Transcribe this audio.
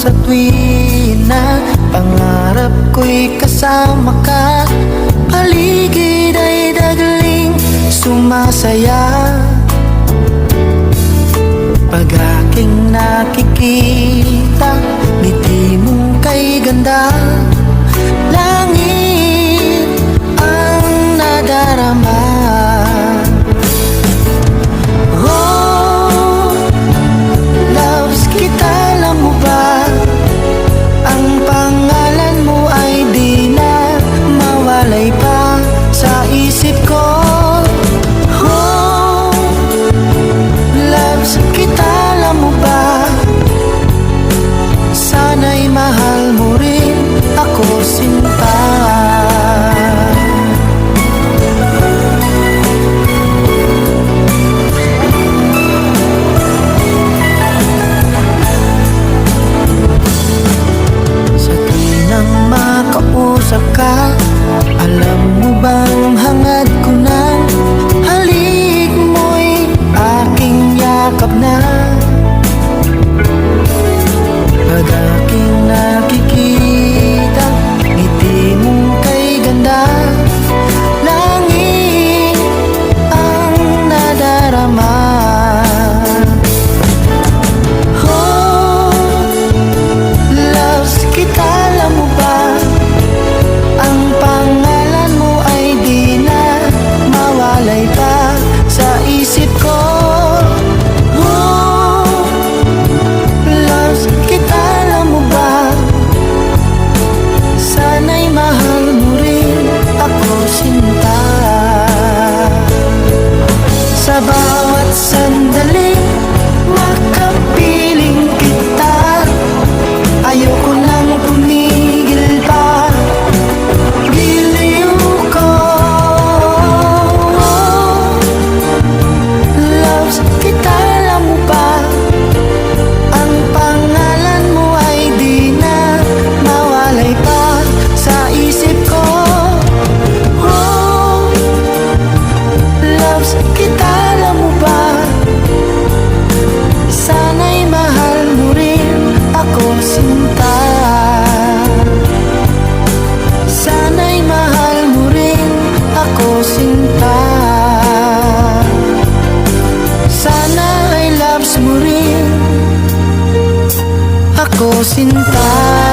sa tuwin na pangarap ko'y kasama ka. Paligid ay dagling sumasaya pag aking nakikita, ngiti mong kay ganda. Langit ang nadarama. Oh, loves kita, alam mo ba? Ang pangalan mo ay di na mawalay pa sa isip ko. Oh, loves kita, alam mo ba? Sana'y mahal mo rin ako, sinta. Sa tuwing makausap ka, alam mo bang hangad ko ng halik mo'y aking yakap na. Pag aking nakikita, ngiti mong kay ganda. Langit ang nadarama. Oh, loves kita, alam mo ba? Ang pangalan mo ay di na mawalay pa sa isip ko. Sa bawat sandali, makapiling kita. Ayoko nang tumigil pa. Giliw ko. Loves kita, alam mo ba? Ang pangalan mo ay di na mawalay pa sa isip ko. Oh, loves kita, alam mo ba? Sana'y mahal mo rin ako, sinta. Sana'y mahal mo rin ako, sinta. Sana ay loves mo rin ako, sinta.